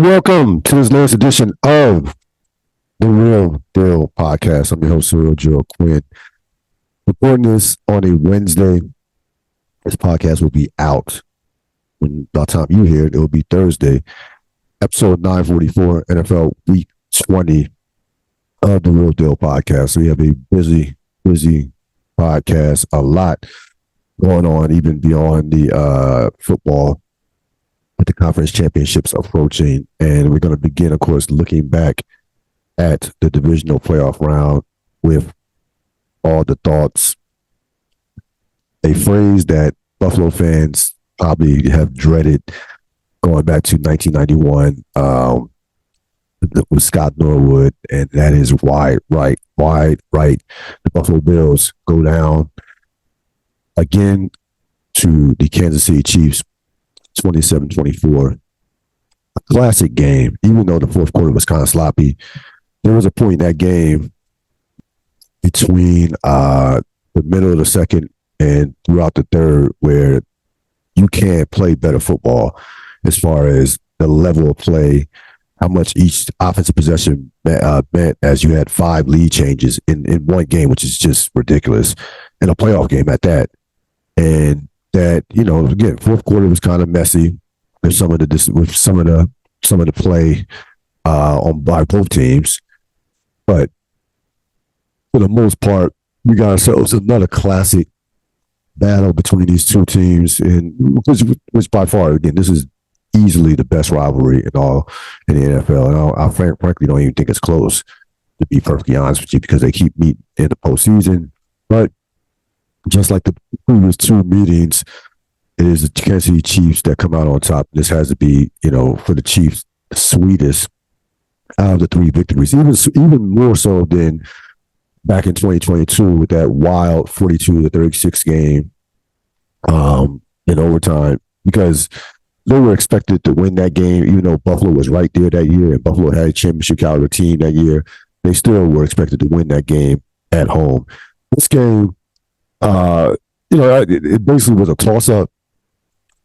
Welcome to this latest edition of the Real Deal Podcast. I'm your host, Cyril Joe Quinn. Recording this on a Wednesday. This podcast will be out when by the time you hear it, it will be Thursday. Episode 944, NFL Week 20 of the Real Deal Podcast. So we have a busy podcast, a lot going on, even beyond the football with the conference championships approaching. And we're going to begin, of course, looking back at the divisional playoff round with all the thoughts. A phrase that Buffalo fans probably have dreaded going back to 1991 with Scott Norwood, and that is wide right. The Buffalo Bills go down again to the Kansas City Chiefs, 27-24. A classic game, even though the fourth quarter was kind of sloppy. There was a point in that game between the middle of the second and throughout the third where you can't play better football as far as the level of play, how much each offensive possession meant, as you had 5 lead changes in one game, which is just ridiculous, in a playoff game at that. And that, again, fourth quarter was kind of messy with some of the play by both teams, but for the most part, we got ourselves another classic battle between these two teams, and which by far, again, this is easily the best rivalry in the NFL, and I frankly don't even think it's close, to be perfectly honest with you, because they keep meeting in the postseason. But just like the previous 2 meetings, it is the Kansas City Chiefs that come out on top. This has to be, for the Chiefs, the sweetest out of the 3 victories, even more so than back in 2022 with that wild 42-36 game in overtime, because they were expected to win that game, even though Buffalo was right there that year and Buffalo had a championship caliber team that year. They still were expected to win that game at home. This game, it basically was a toss-up,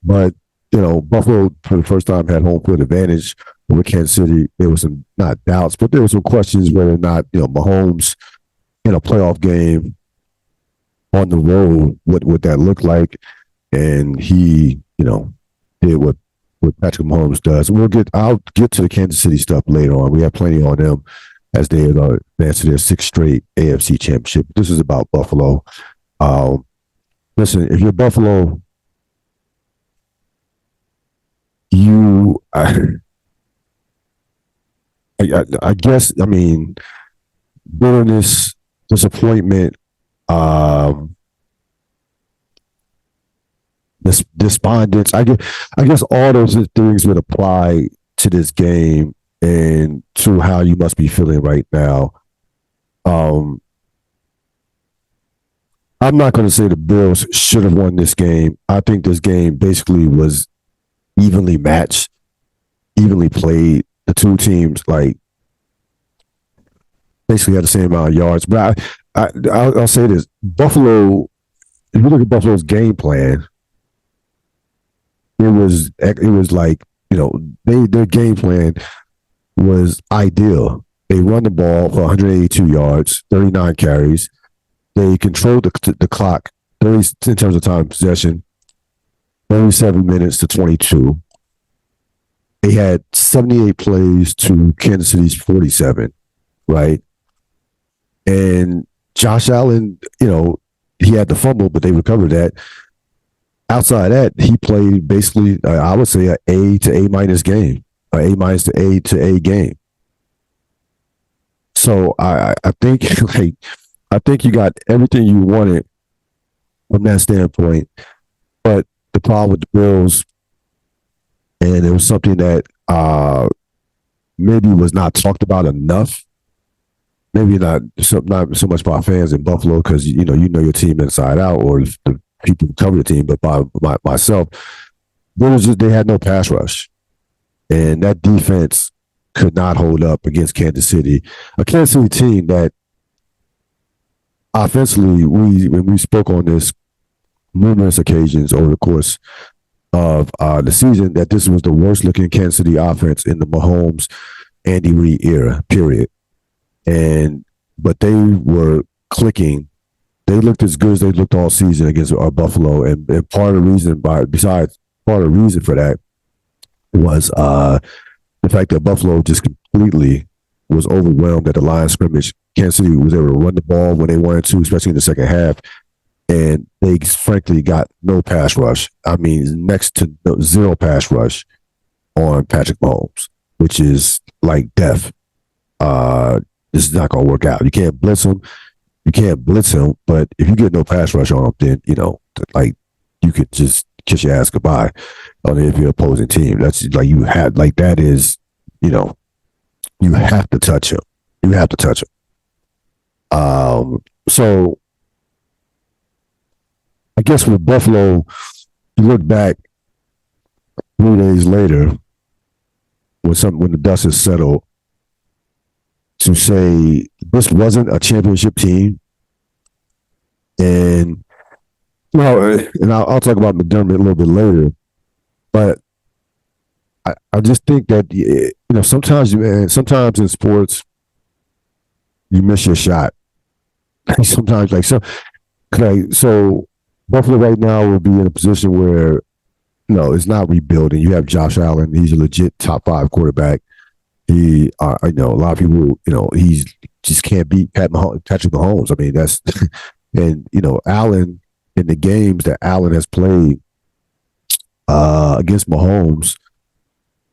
but Buffalo for the first time had home field advantage over Kansas City. There was some, not doubts, but there were some questions whether or not Mahomes in a playoff game on the road, what would that look like? And he, did what Patrick Mahomes does. I'll get to the Kansas City stuff later on. We have plenty on them as they advance to their 6th straight AFC championship. This is about Buffalo. Listen, if you're Buffalo, I guess, bitterness, disappointment, despondence. I guess all those things would apply to this game and to how you must be feeling right now. I'm not going to say the Bills should have won this game. I think this game basically was evenly matched, evenly played. The 2 teams basically had the same amount of yards. But I'll say this: Buffalo. If you look at Buffalo's game plan, it was like their game plan was ideal. They run the ball for 182 yards, 39 carries. They controlled the clock 30 in terms of time possession, 37 minutes to 22. They had 78 plays to Kansas City's 47, right? And Josh Allen, he had the fumble, but they recovered that. Outside of that, he played basically, I would say, an A to A- game, an A- to A game. So I think I think you got everything you wanted from that standpoint. But the problem with the Bills, and it was something that maybe was not talked about enough. Maybe not so much by fans in Buffalo, because you know your team inside out, or the people who cover the team, but by myself, they had no pass rush, and that defense could not hold up against Kansas City, a Kansas City team that offensively, when we spoke on this numerous occasions over the course of the season that this was the worst looking Kansas City offense in the Mahomes, Andy Reid era, period. But they were clicking. They looked as good as they looked all season against Buffalo, and part of the reason, for that was the fact that Buffalo just completely was overwhelmed at the line of scrimmage. Kansas City was able to run the ball when they wanted to, especially in the second half, and they frankly got no pass rush. I mean, next to zero pass rush on Patrick Mahomes, which is like death. This is not going to work out. You can't blitz him. But if you get no pass rush on him, then, you could just kiss your ass goodbye on if you're opposing team. That's like you have to touch him. You have to touch him. So I guess with Buffalo, you look back 3 days later when the dust is settled, to say this wasn't a championship team. And I'll talk about McDermott a little bit later, but I just think that sometimes in sports you miss your shot. Sometimes so Buffalo right now will be in a position where it's not rebuilding. You have Josh Allen; he's a legit top 5 quarterback. He, a lot of people, he just can't beat Patrick Mahomes. I mean, that's and Allen, in the games that Allen has played against Mahomes,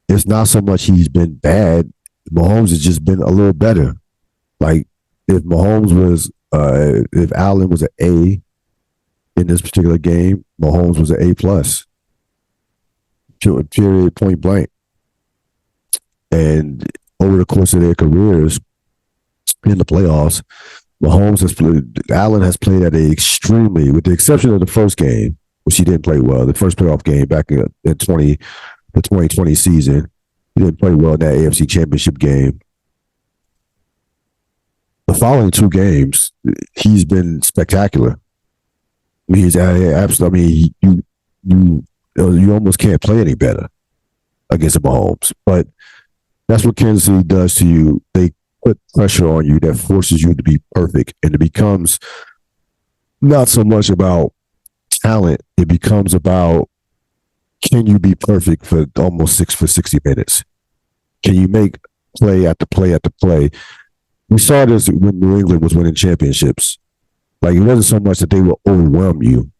it's not so much he's been bad. Mahomes has just been a little better. Like if Allen was an A in this particular game, Mahomes was an A+. Period, point blank. And over the course of their careers in the playoffs, Allen has played at an extremely, with the exception of the first game, which he didn't play well, the first playoff game back in the 2020 season, he didn't play well in that AFC Championship game. The following 2 games, he's been spectacular. I mean, he's absolutely. I mean, you almost can't play any better against the Mahomes, but that's what Kansas City does to you. They put pressure on you that forces you to be perfect, and it becomes not so much about talent. It becomes about, can you be perfect for almost 60 minutes? Can you make play after play after play? We saw this when New England was winning championships. Like, it wasn't so much that they would overwhelm you.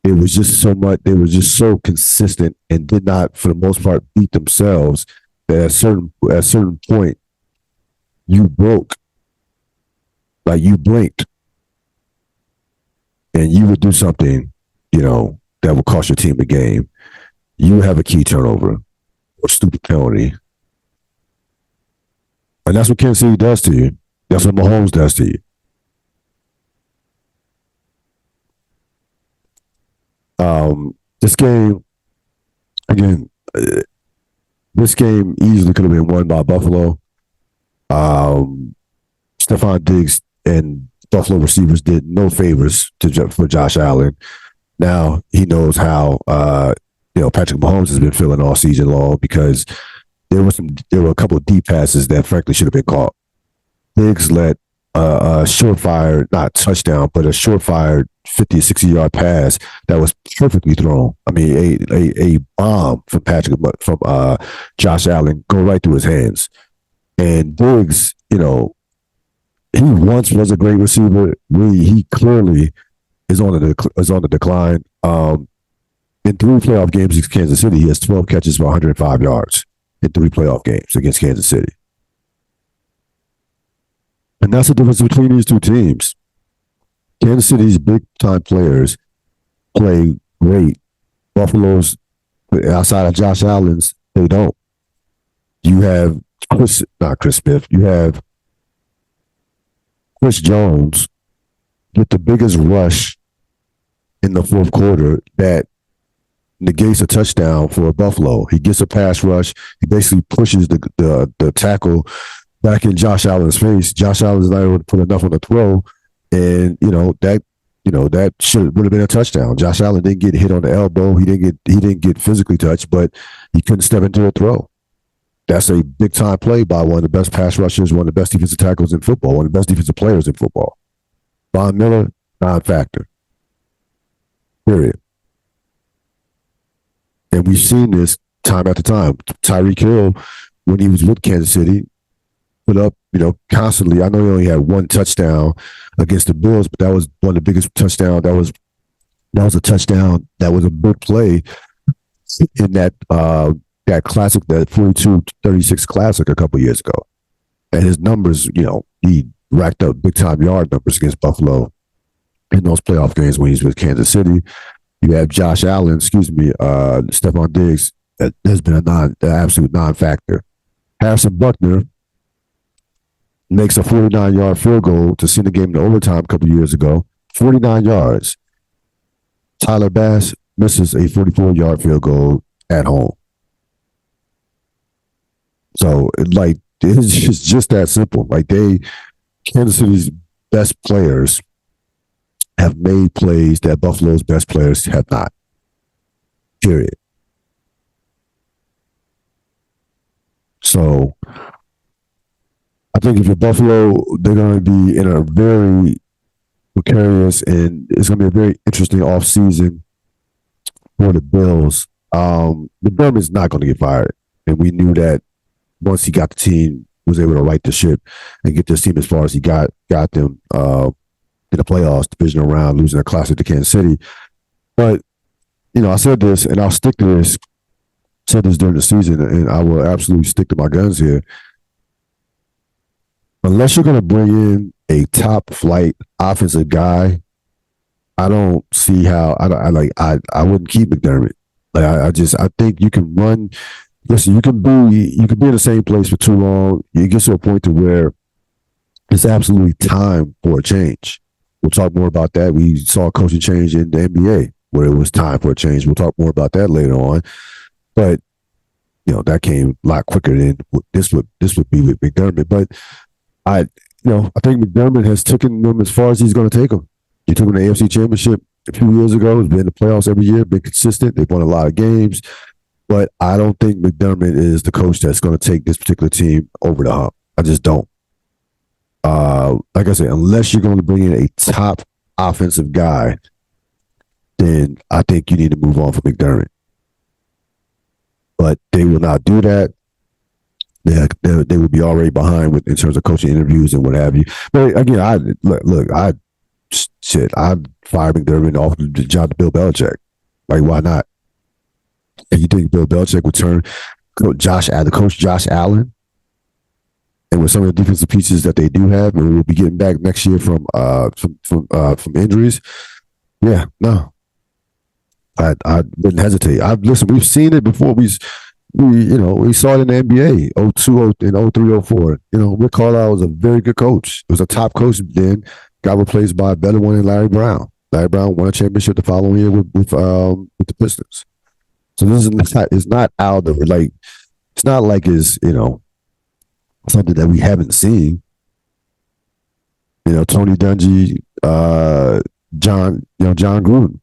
It was just so much, they were just so consistent and did not, for the most part, beat themselves. At a certain point, you broke. Like, you blinked. And you would do something, that would cost your team the game. You have a key turnover or stupid penalty. And that's what Kansas City does to you. That's what Mahomes does to you. This game, again, this game easily could have been won by Buffalo. Stephon Diggs and Buffalo receivers did no favors for Josh Allen. Now he knows how Patrick Mahomes has been feeling all season long, because there were a couple of deep passes that frankly should have been caught. Diggs let a surefire, not touchdown, but a surefire 50 or 60-yard pass that was perfectly thrown. I mean, a bomb from Josh Allen go right through his hands. And Diggs, he once was a great receiver. He clearly is on the decline. In 3 playoff games against Kansas City, he has 12 catches for 105 yards in 3 playoff games against Kansas City. And that's the difference between these 2 teams. Kansas City's big-time players play great. Buffalo's, outside of Josh Allen's, they don't. You have Chris Smith. You have Chris Jones with the biggest rush in the fourth quarter that negates a touchdown for Buffalo. He gets a pass rush. He basically pushes the tackle back in Josh Allen's face. Josh Allen's not able to put enough on the throw, and that that would have been a touchdown. Josh Allen didn't get hit on the elbow. He didn't get physically touched, but he couldn't step into a throw. That's a big time play by one of the best pass rushers, one of the best defensive tackles in football, one of the best defensive players in football. Von Miller, non-factor. Period. And we've seen this time after time. Tyreek Hill, when he was with Kansas City, put up, constantly. I know he only had one touchdown against the Bills, but that was one of the biggest touchdowns. That was a touchdown. That was a big play in that classic, that 42-36 classic a couple years ago. And his numbers, he racked up big time yard numbers against Buffalo in those playoff games when he's with Kansas City. You have Josh Allen, Stephon Diggs, that has been an absolute non-factor. Harrison Buckner makes a 49-yard field goal to send the game to overtime a couple years ago. 49 yards. Tyler Bass misses a 44-yard field goal at home. So, it's just that simple. Kansas City's best players have made plays that Buffalo's best players have not. Period. So, I think if you're Buffalo, they're going to be in a very precarious, and it's going to be a very interesting offseason for the Bills. McDermott's not going to get fired, and we knew that once he got the team, was able to right the ship and get this team as far as he got them in the playoffs, divisional round, losing a classic to Kansas City. But, I said this, and I'll stick to this. Said this during the season, and I will absolutely stick to my guns here. Unless you're going to bring in a top flight offensive guy, I don't see how. I wouldn't keep McDermott. I think you can run. Listen, you can be in the same place for too long. You get to a point to where it's absolutely time for a change. We'll talk more about that. We saw a coaching change in the NBA where it was time for a change. We'll talk more about that later on. But that came a lot quicker than this would be with McDermott. But I think McDermott has taken them as far as he's going to take them. He took them to the AFC Championship a few years ago. He's been in the playoffs every year, been consistent. They've won a lot of games. But I don't think McDermott is the coach that's going to take this particular team over the hump. I just don't. Like I said, unless you're going to bring in a top offensive guy, then I think you need to move on from McDermott. But they will not do that. They would be already behind in terms of coaching interviews and what have you. But again, I'd fire McDermott off the job to Bill Belichick. Why not? And you think Bill Belichick would turn coach Josh Allen, and with some of the defensive pieces that they do have, and we'll be getting back next year from injuries. Yeah, no, I wouldn't hesitate. Listen, we've seen it before. We saw it in the NBA, 02 and 03, 04. Rick Carlisle was a very good coach. It was a top coach then, got replaced by a better one in Larry Brown. Larry Brown won a championship the following year with the Pistons. So this is not out of it. It's not like it's something that we haven't seen. Tony Dungy, John Gruden.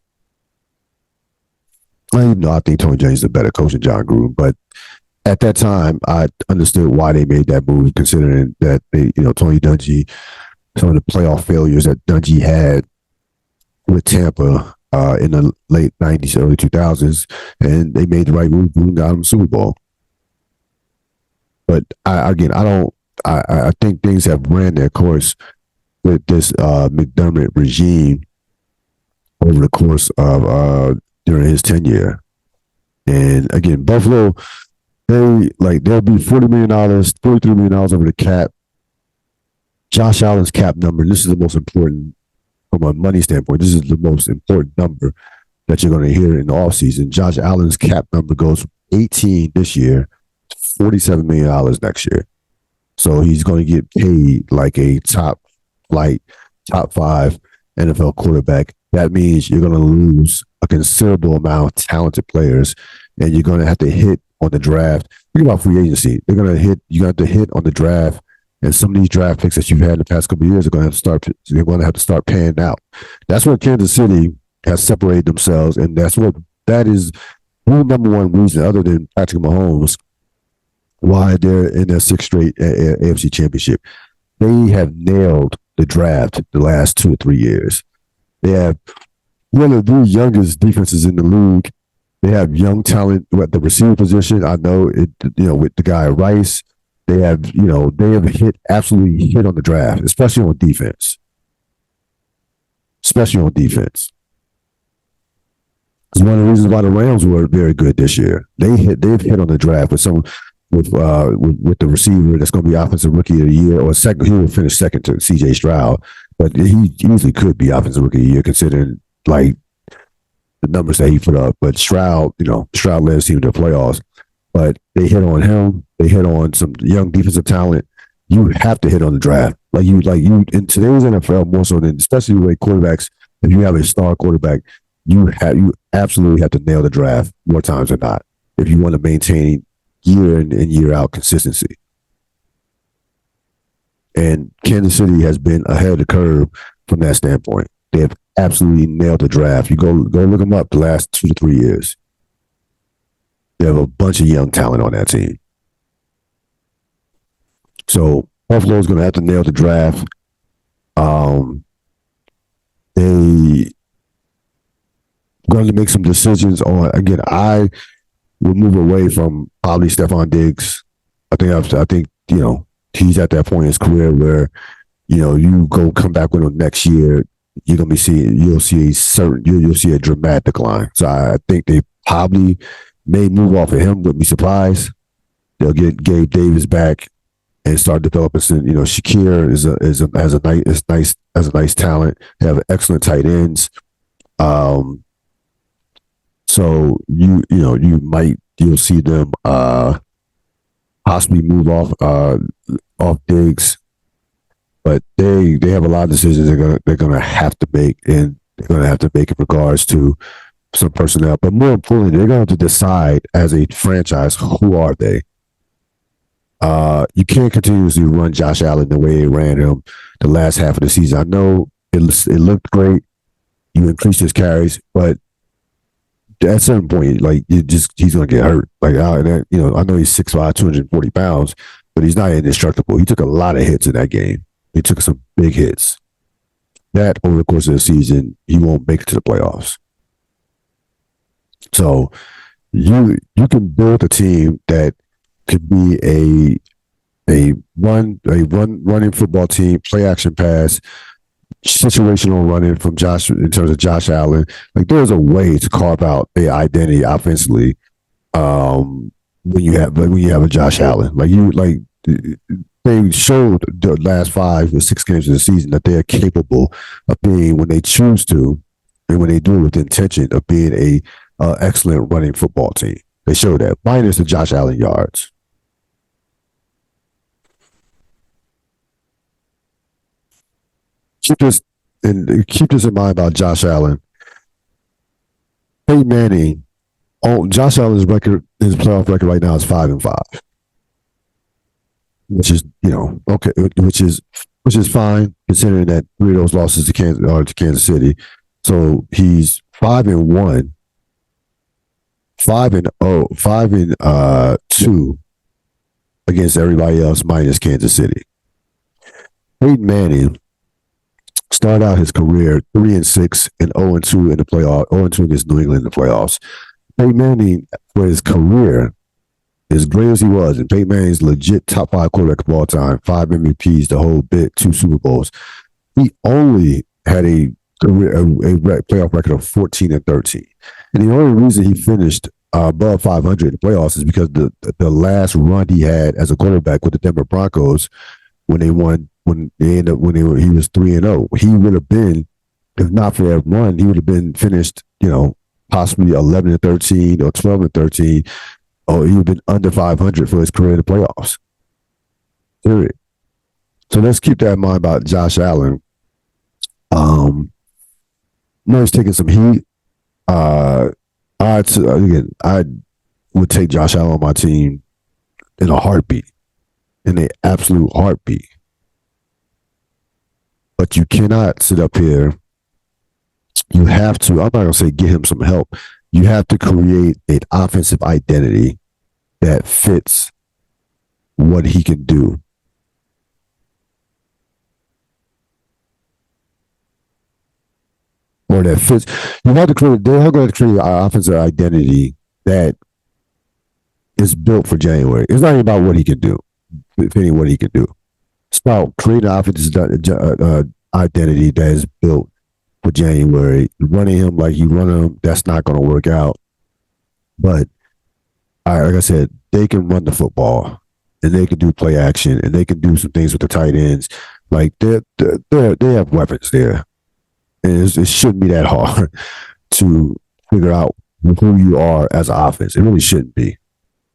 I think Tony Dungy is a better coach than John Gruden, but at that time, I understood why they made that move, considering that Tony Dungy, some of the playoff failures that Dungy had with Tampa in the late 90s, early 2000s, and they made the right move and got them Super Bowl. But I think things have ran their course with this McDermott regime over the course of during his tenure. And again, Buffalo, they'll be $40 million, $43 million over the cap. Josh Allen's cap number, this is the most important from a money standpoint. This is the most important number that you're going to hear in the offseason. Josh Allen's cap number goes from 18 this year to $47 million next year. So he's going to get paid like a top 5 NFL quarterback. That means you're going to lose a considerable amount of talented players, and you're going to have to hit on the draft. Think about free agency. You have to hit on the draft And some of these draft picks that you've had in the past couple of years are going to have to start. They're going to have to start panning out. That's where Kansas City has separated themselves, and that is the number one reason, other than Patrick Mahomes, why they're in their sixth straight AFC Championship. They have nailed the draft the last 2 or 3 years. They have one of the youngest defenses in the league. They have young talent at the receiver position. I know it. With the guy Rice, they have absolutely hit on the draft, especially on defense. It's one of the reasons why the Rams were very good this year. They've hit on the draft with the receiver that's going to be offensive rookie of the year, or second. He will finish second to C.J. Stroud, but he easily could be offensive rookie of the year considering like the numbers that he put up. But Stroud led his team to the playoffs. But they hit on him. They hit on some young defensive talent. You have to hit on the draft, like you in today's NFL more so than especially with quarterbacks. If you have a star quarterback, you absolutely have to nail the draft more times than not if you want to maintain year in and year out consistency. And Kansas City has been ahead of the curve from that standpoint. They have absolutely nailed the draft. You go look them up the last 2 to 3 years. They have a bunch of young talent on that team. So Buffalo's going to have to nail the draft. They going to make some decisions on. Again, I will move away from probably Stephon Diggs. I think he's at that point in his career where you come back with him next year. You'll see a dramatic decline. So I think they probably may move off of him. Wouldn't be surprised. They'll get Gabe Davis back and start developing. Shakir has a nice talent. They have excellent tight ends. So you'll see them possibly move off Diggs, but they have a lot of decisions they're gonna have to make, and they're gonna have to make in regards to some personnel. But more importantly, they're gonna have to decide as a franchise, who are they? You can't continuously run Josh Allen the way they ran him the last half of the season. I know it looked great. You increased his carries, but at a certain point, he's going to get hurt. I know he's 6'5", 240 pounds, but he's not indestructible. He took a lot of hits in that game. He took some big hits. That over the course of the season, he won't make it to the playoffs. So you can build a team that could be a running football team, play action pass, situational running from Josh in terms of Josh Allen. Like there's a way to carve out their identity offensively when you have a Josh Allen. They showed the last 5 or 6 games of the season that they are capable of being, when they choose to and when they do it with intention, of being a excellent running football team. They showed that, minus the Josh Allen yards. Keep this in mind about Josh Allen. Peyton Manning, Josh Allen's record, his playoff record right now is 5-5, which is okay, which is fine considering that 3 of those losses to Kansas City. So he's 5-1, 5-2 against everybody else minus Kansas City. Peyton Manning started out his career 3-6 and 0-2 in the playoff, 0-2 against New England in the playoffs. Peyton Manning, for his career, as great as he was, and Peyton Manning's legit top 5 quarterback of all time, 5 MVPs, the whole bit, 2 Super Bowls. He only had a playoff record of 14-13, and the only reason he finished above 500 in the playoffs is because the last run he had as a quarterback with the Denver Broncos when he was 3-0. He would have been, if not for that run, he would have been finished, possibly 11-13 or 12-13, or he would have been under 500 for his career in the playoffs. Period. So let's keep that in mind about Josh Allen. He's taking some heat. I would take Josh Allen on my team in a heartbeat, in an absolute heartbeat. But you cannot sit up here. You have to, I'm not going to say get him some help. You have to create an offensive identity that fits what he can do. Or that fits. You have to create, they're going to create an offensive identity that is built for January. It's not even about what he can do, depending what he can do. It's about creating an offensive identity that is built for January. Running him like you run him, that's not going to work out. But like I said, they can run the football and they can do play action and they can do some things with the tight ends. Like they have weapons there, and it shouldn't be that hard to figure out who you are as an offense. It really shouldn't be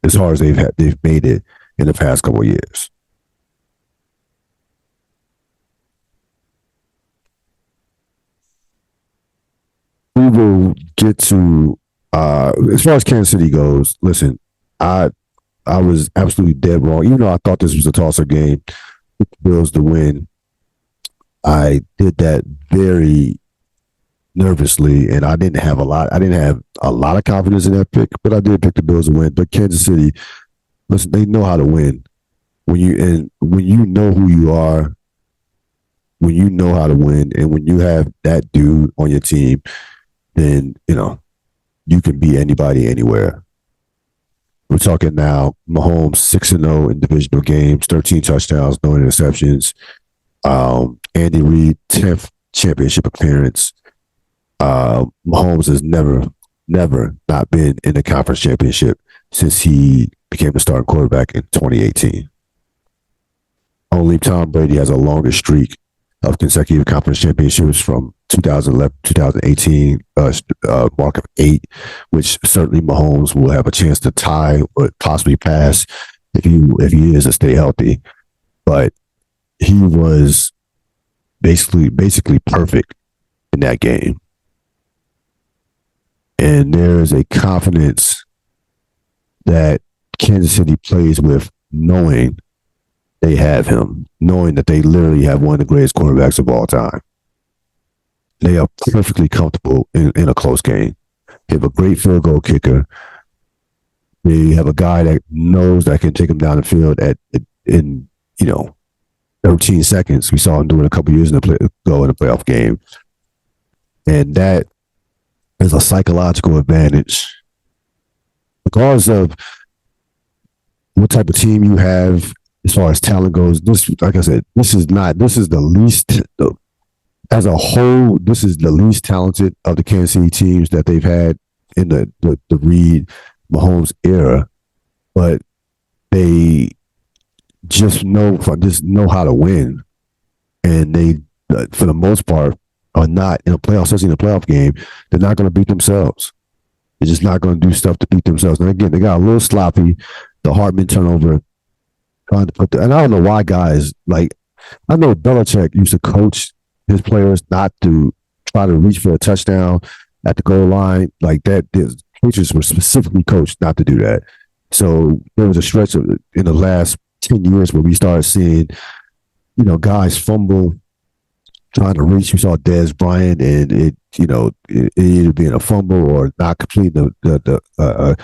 as hard as they've made it in the past couple of years. We will get to as far as Kansas City goes. Listen, I I was absolutely dead wrong. Even though I thought this was a toss-up game, the Bills to win. I did that very nervously, and I didn't have a lot. I didn't have a lot of confidence in that pick, but I did pick the Bills to win. But Kansas City, listen, they know how to win. When you know who you are, when you know how to win, and when you have that dude on your team, then you can beat anybody anywhere. We're talking now. Mahomes 6-0 in divisional games, 13 touchdowns, no interceptions. Andy Reid 10th championship appearance. Mahomes has never not been in the conference championship since he became the starting quarterback in 2018. Only Tom Brady has a longer streak of consecutive conference championships from 2011, 2018, mark of 8, which certainly Mahomes will have a chance to tie or possibly pass if he is to stay healthy. But he was basically perfect in that game. And there's a confidence that Kansas City plays with, knowing they have him, knowing that they literally have one of the greatest quarterbacks of all time. They are perfectly comfortable in a close game. They have a great field goal kicker. They have a guy that knows that can take them down the field in 13 seconds. We saw him do it a couple years ago in the playoff game. And that is a psychological advantage. Regardless of what type of team you have, as far as talent goes, like I said, this is the least, as a whole, this is the least talented of the Kansas City teams that they've had in the Reid Mahomes era. But they just know how to win. And they, for the most part, are not in a playoff, especially in a playoff game, they're not going to beat themselves. They're just not going to do stuff to beat themselves. And again, they got a little sloppy. The Hartman turnover, trying to and I don't know why guys, like, I know Belichick used to coach his players not to try to reach for a touchdown at the goal line. Like that, the coaches were specifically coached not to do that. So there was a stretch in the last 10 years where we started seeing, guys fumble trying to reach. We saw Dez Bryant, and it either being a fumble or not completing the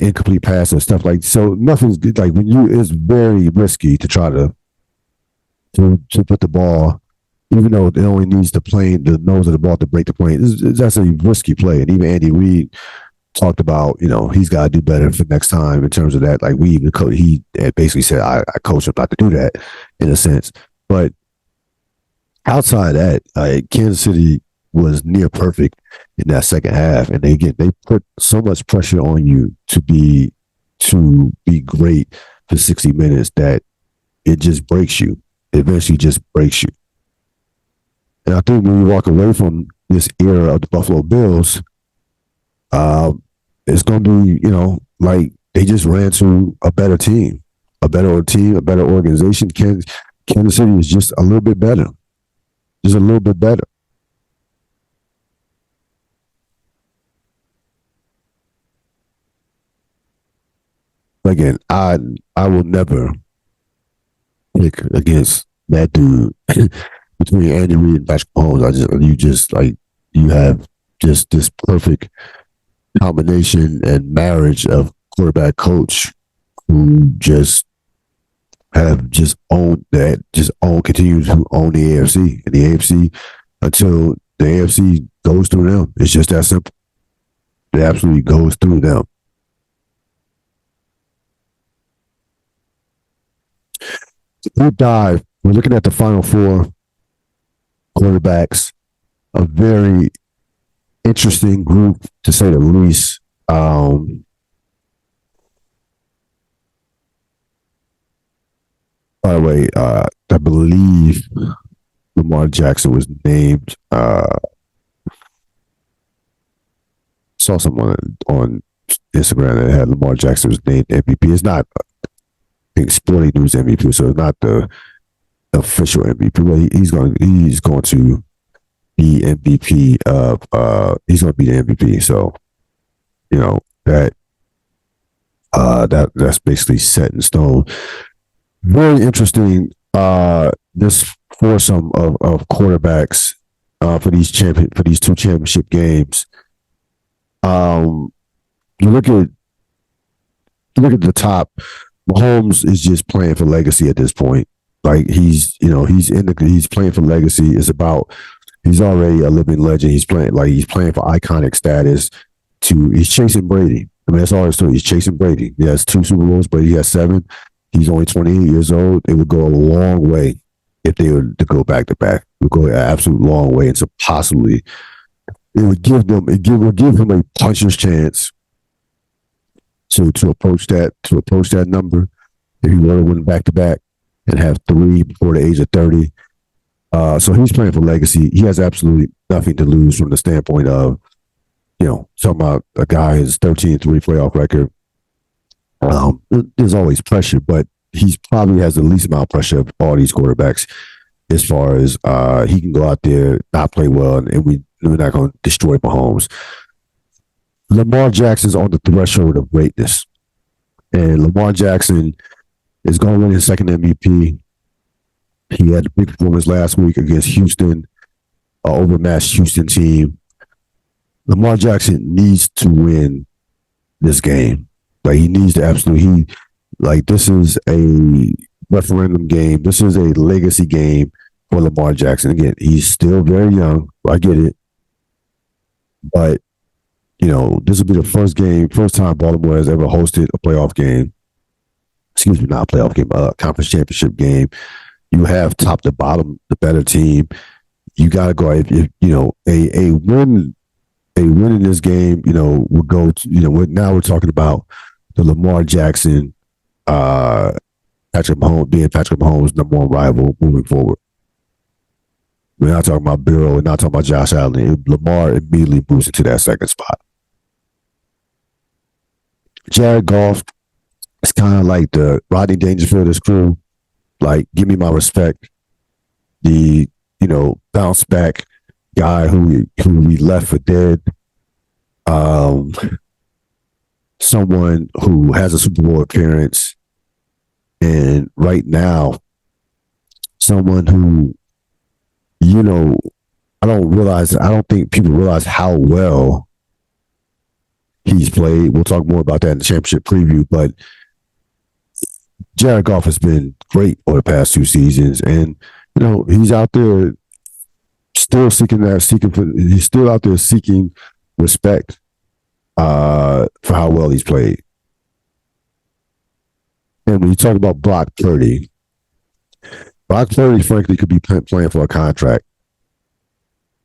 incomplete pass and stuff like. So nothing's good. Like it's very risky to try to put the ball, even though it only needs the nose of the ball to break the plane. That's a risky play, and even Andy Reid talked about, he's got to do better for next time in terms of that. Like he basically said, I coach him not to do that in a sense. But outside of that, Kansas City was near perfect in that second half, and they put so much pressure on you to be great for 60 minutes that it just breaks you. It eventually just breaks you. And I think when you walk away from this era of the Buffalo Bills, it's going to be, like they just ran to a better team, a better organization. Kansas City is just a little bit better. Just a little bit better. Again, I will never pick against that dude between Andy Reid and Patrick Mahomes, you have just this perfect combination and marriage of quarterback coach who just owned that, continue to own the AFC and the AFC until the AFC goes through them. It's just that simple. It absolutely goes through them. Deep dive. We're looking at the final four quarterbacks. A very interesting group, to say the least. By the way, I believe Lamar Jackson was named. Saw someone on Instagram that had Lamar Jackson was named MVP. It's not, I think, Sporting News MVP, so it's not the official MVP. But he's going to be MVP of. He's going to be the MVP. So, you know that's basically set in stone. Very interesting. This foursome of quarterbacks for these two championship games. You look at the top. Mahomes is just playing for legacy at this point. Like he's playing for legacy. It's about, he's already a living legend. He's playing for iconic status. He's chasing Brady. I mean, that's all it's doing. He's chasing Brady. He has 2 Super Bowls, but he has 7. He's only 28 years old. It would go a long way if they were to go back to back. It would go an absolute long way. And so possibly it would give him a puncher's chance to approach that number if he were to win back to back and have 3 before the age of 30. So he's playing for legacy. He has absolutely nothing to lose from the standpoint of, talking about a guy who's 13-3 playoff record. There's always pressure, but he probably has the least amount of pressure of all these quarterbacks as far as he can go out there, not play well, and we're not going to destroy Mahomes. Lamar Jackson's on the threshold of greatness, and Lamar Jackson is going to win his second MVP. He had a big performance last week against Houston, overmatched Houston team. Lamar Jackson needs to win this game. Like, he needs to this is a referendum game. This is a legacy game for Lamar Jackson. Again, he's still very young. I get it. But, this will be the first time Baltimore has ever hosted a playoff game. Excuse me, not a playoff game, a conference championship game. You have top to bottom the better team. You got to go, a win in this game, will go to, now we're talking about the Lamar Jackson, Patrick Mahomes' number one rival moving forward. We're not talking about Burrow. We're not talking about Josh Allen. Lamar immediately moves into that second spot. Jared Goff is kind of like the Rodney Dangerfield of this crew. Like, give me my respect. The, bounce back guy who we left for dead. Someone who has a Super Bowl appearance, and right now, someone who, I don't think people realize how well he's played. We'll talk more about that in the championship preview, but Jared Goff has been great over the past 2 seasons, and he's out there still he's still out there seeking respect for how well he's played. And when you talk about Brock Purdy, frankly, could be playing for a contract.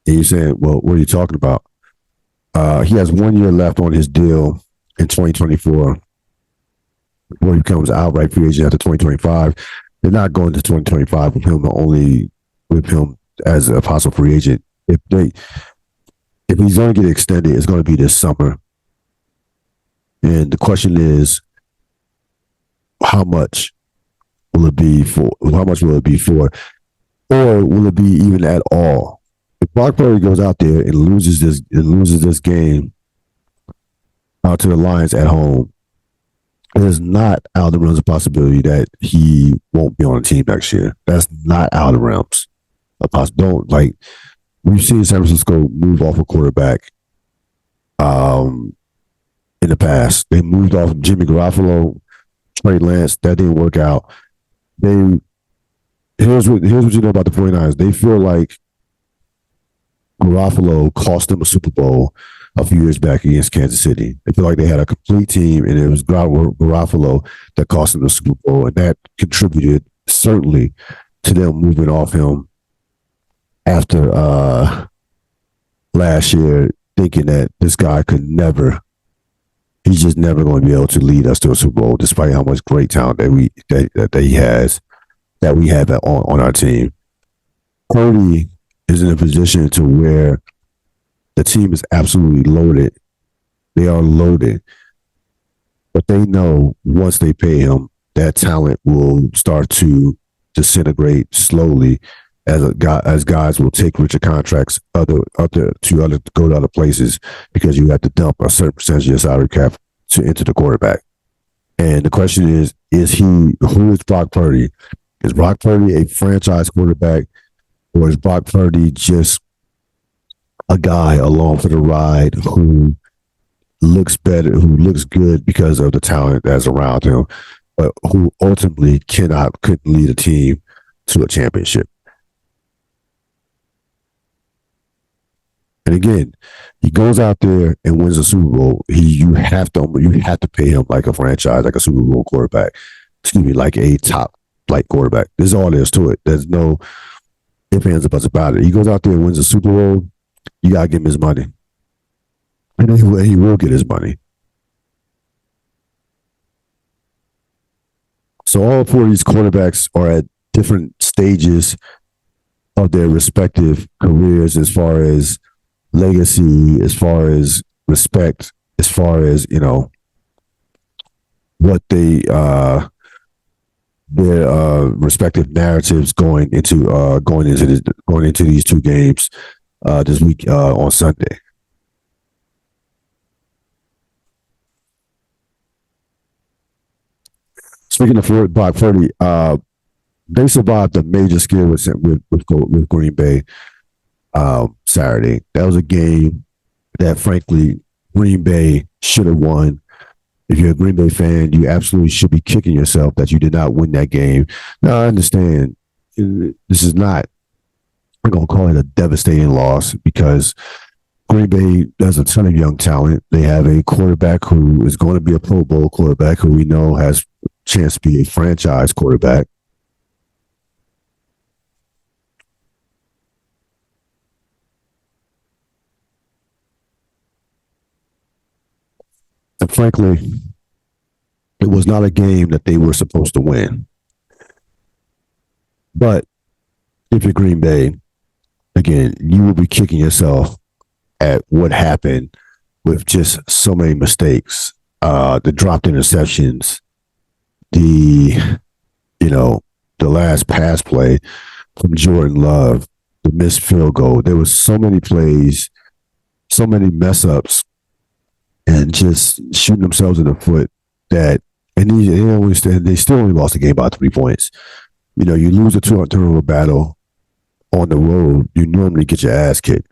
And you're saying, well, what are you talking about? He has 1 year left on his deal in 2024 before he becomes an outright free agent after 2025. They're not going to 2025 with him, only with him as a possible free agent. If he's going to get extended, it's going to be this summer. And the question is, how much will it be for? How much will it be for? Or will it be even at all? If Brock Purdy goes out there and loses this game out to the Lions at home, it is not out of the realms of possibility that he won't be on the team next year. That's not out of the realms. Don't like we've seen San Francisco move off a quarterback in the past. They moved off Jimmy Garoppolo, Trey Lance. That didn't work out. They here's what you know about the 49ers. They feel like Garoppolo cost them a Super Bowl a few years back against Kansas City. They feel like they had a complete team, and it was Garoppolo that cost them the Super Bowl, and that contributed certainly to them moving off him after last year, thinking that this guy could never. He's just never going to be able to lead us to a Super Bowl, despite how much great talent that he has, that we have on our team. Purdy is in a position to where the team is absolutely loaded. They are loaded, but they know once they pay him, that talent will start to disintegrate slowly as guys will take richer contracts to go to other places because you have to dump a certain percentage of your salary cap into the quarterback. And the question is who is Brock Purdy? Is Brock Purdy a franchise quarterback, or is Brock Purdy just a guy along for the ride who looks better, who looks good because of the talent that's around him, but who ultimately couldn't lead a team to a championship? And again, he goes out there and wins a Super Bowl. You have to pay him like a franchise, like a Super Bowl quarterback. Excuse me, like a top flight quarterback. This is all there is to it. There's no ifs, ands, or buts about it. He goes out there and wins a Super Bowl. You gotta give him his money, and he will get his money. So all four of these quarterbacks are at different stages of their respective careers, as far as legacy, as far as respect, as far as what their respective narratives going into these two games this week on Sunday. Speaking of Brock Purdy, they survived a major scare with Green Bay Saturday. That was a game that, frankly, Green Bay should have won. If you're a Green Bay fan, you absolutely should be kicking yourself that you did not win that game. Now, I understand this is not, I'm going to call it a devastating loss, because Green Bay has a ton of young talent. They have a quarterback who is going to be a Pro Bowl quarterback, who we know has a chance to be a franchise quarterback. And frankly, it was not a game that they were supposed to win. But if you're Green Bay, again, you will be kicking yourself at what happened with just so many mistakes. The dropped interceptions, the last pass play from Jordan Love, the missed field goal. There was so many plays, so many mess ups, and just shooting themselves in the foot and they still only lost the game by 3 points. You lose a 2 turnover battle on the road, you normally get your ass kicked.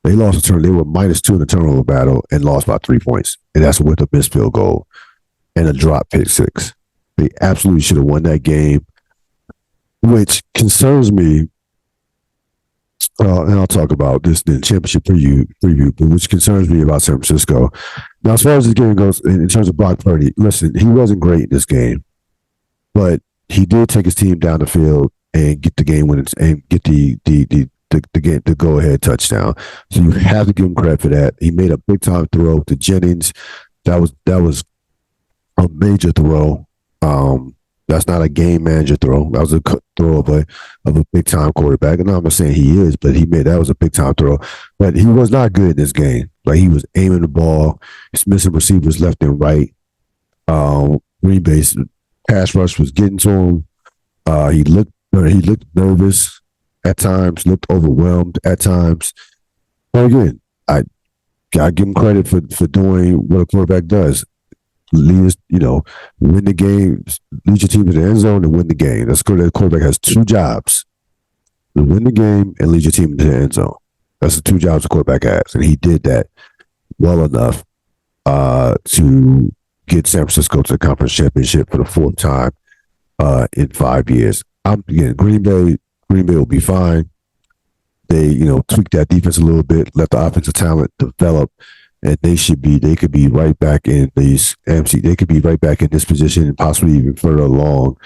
They lost a turn. They were -2 in the turnover battle and lost by 3 points, and that's with a missed field goal and a drop pick six. They absolutely should have won that game, which concerns me. And I'll talk about this in championship preview, but which concerns me about San Francisco. Now, as far as this game goes, in terms of Brock Purdy, listen, he wasn't great in this game, but he did take his team down the field and get the game winning and get the go ahead touchdown. So you have to give him credit for that. He made a big time throw to Jennings. That was a major throw. That's not a game manager throw. That was a throw of a big time quarterback. And I'm not saying he is, but that was a big time throw. But he was not good in this game. Like, he was aiming the ball. He's missing receivers left and right. Green Bay's pass rush was getting to him. He looked nervous at times, looked overwhelmed at times. But again, I give him credit for doing what a quarterback does. Win the game, lead your team to the end zone and win the game. That's good. The quarterback has two jobs: to win the game and lead your team into the end zone. That's the two jobs a quarterback has, and he did that well enough to get San Francisco to the conference championship for the fourth time in 5 years. Again, Green Bay will be fine. They, tweak that defense a little bit, let the offensive talent develop, and they could be right back in these AMC. They could be right back in this position and possibly even further along